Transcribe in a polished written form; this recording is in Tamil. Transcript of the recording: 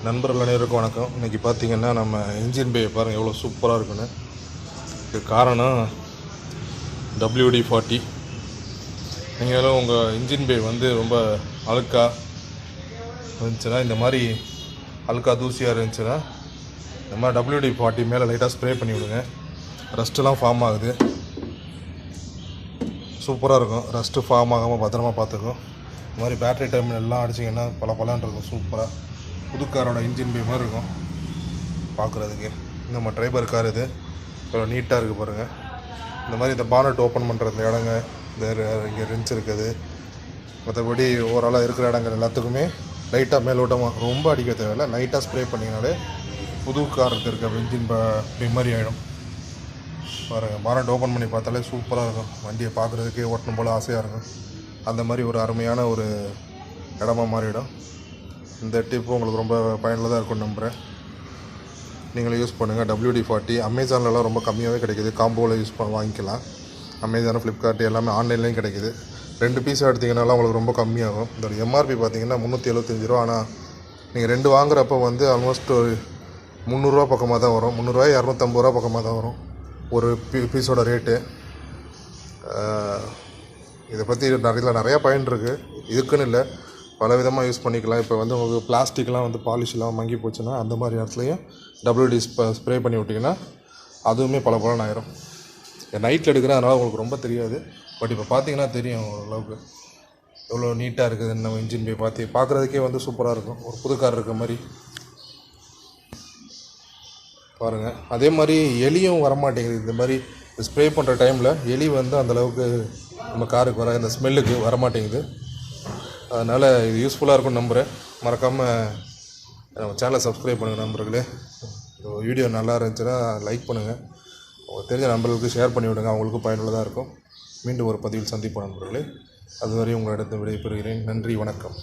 நண்பர்கள் அனைவருக்கும் வணக்கம். இன்றைக்கி பார்த்திங்கன்னா நம்ம இன்ஜின் பே பாருங்கள் எவ்வளோ சூப்பராக இருக்குன்னு. இதுக்கு காரணம் WD-40. நீங்களும் உங்கள் இன்ஜின் பே வந்து ரொம்ப அழுக்காக இருந்துச்சுன்னா, இந்த மாதிரி அழுக்கா தூசியாக இருந்துச்சுன்னா இந்த மாதிரி WD-40 மேலே லைட்டாக ஸ்ப்ரே பண்ணி விடுங்க. ரஸ்ட்டெலாம் ஃபார்ம் ஆகுது, சூப்பராக இருக்கும். ரஸ்ட்டு ஃபார்ம் ஆகாமல் பத்திரமா பார்த்துக்கும். இந்த மாதிரி பேட்டரி டைம் எல்லாம் அடிச்சிங்கன்னா பலன்னு இருக்கும். சூப்பராக புதுக்காரோட இன்ஜின் பே மாதிரி இருக்கும் பார்க்குறதுக்கு. நம்ம ட்ரைபர் கார் இது இவ்வளோ நீட்டாக இருக்குது பாருங்கள். இந்த மாதிரி இந்த பானட் ஓப்பன் பண்ணுற இந்த இடங்க, இந்த இங்கே ரென்ச் இருக்குது, மற்றபடி ஓவராலாக இருக்கிற இடங்கள் எல்லாத்துக்குமே லைட்டாக மேலோட்டமாக ரொம்ப அடிக்க தேவையில்லை. லைட்டாக ஸ்ப்ரே பண்ணிங்கனாலே புது காருக்கு இருக்க இன்ஜின் பே மாதிரி ஆகிடும் பாருங்கள். பானட் ஓப்பன் பண்ணி பார்த்தாலே சூப்பராக இருக்கும். வண்டியை பார்க்குறதுக்கே ஓட்டணும் போல் ஆசையாக இருக்கும். அந்த மாதிரி ஒரு அருமையான ஒரு இடமா மாறிடும். இந்த டிப்பு உங்களுக்கு ரொம்ப பயனுள்ளதாக இருக்கும்னு நம்புகிறேன். நீங்களும் யூஸ் பண்ணுங்கள். WD-40 அமேசான்லலாம் ரொம்ப கம்மியாகவே கிடைக்கிது. காம்போவில் வாங்கிக்கலாம். அமேசான், ஃப்ளிப்கார்ட் எல்லாமே ஆன்லைன்லேயும் கிடைக்கிது. 2 பீஸ் எடுத்திங்கனாலும் உங்களுக்கு ரொம்ப கம்மியாகும். இதோட MRP பார்த்தீங்கன்னா 375 ரூபா. ஆனால் நீங்கள் 2 வாங்குறப்போ வந்து ஆல்மோஸ்ட் ஒரு 300 ரூபா பக்கமாக தான் வரும். 300 250 ரூபா பக்கமாக தான் வரும் ஒரு பீஸோட ரேட்டு. இதை பற்றி நிறையா பயன் இருக்குது. இதுக்குன்னு இல்லை, பல விதமாக யூஸ் பண்ணிக்கலாம். இப்போ வந்து உங்களுக்கு பிளாஸ்டிக்லாம் வந்து பாலிஷ்லாம் மங்கி போச்சுன்னா அந்த மாதிரி இடத்துலையும் WD ஸ்ப்ரே பண்ணி விட்டிங்கன்னா அதுவுமே பலன்னு ஆயிரும். நைட்டில் எடுக்கிறேன், அதனால் உங்களுக்கு ரொம்ப தெரியாது. பட் இப்போ பார்த்தீங்கன்னா தெரியும் ஓரளவுக்கு எவ்வளோ நீட்டாக இருக்குது. நம்ம இன்ஜின் பே பார்க்குறதுக்கே வந்து சூப்பராக இருக்கும். ஒரு புது கார் இருக்க மாதிரி பாருங்கள். அதே மாதிரி எலியும் வரமாட்டேங்குது. இந்த மாதிரி ஸ்ப்ரே பண்ணுற டைமில் எலி வந்து அந்தளவுக்கு நம்ம காருக்கு இந்த ஸ்மெல்லுக்கு வரமாட்டேங்குது. அதனால் இது யூஸ்ஃபுல்லாக இருக்கும்னு நம்புகிறேன். மறக்காமல் நம்ம சேனலை சப்ஸ்கிரைப் பண்ணுங்கள் நண்பர்களே. வீடியோ நல்லா இருந்துச்சுன்னா லைக் பண்ணுங்கள். உங்களுக்கு தெரிஞ்ச நண்பர்களுக்கு ஷேர் பண்ணி விடுங்க, அவங்களுக்கும் பயனுள்ளதாக இருக்கும். மீண்டும் ஒரு பதிவில் சந்திப்போம் நண்பர்களே. அதுவரை உங்களிடத்தை விடைபெறுகிறேன். நன்றி, வணக்கம்.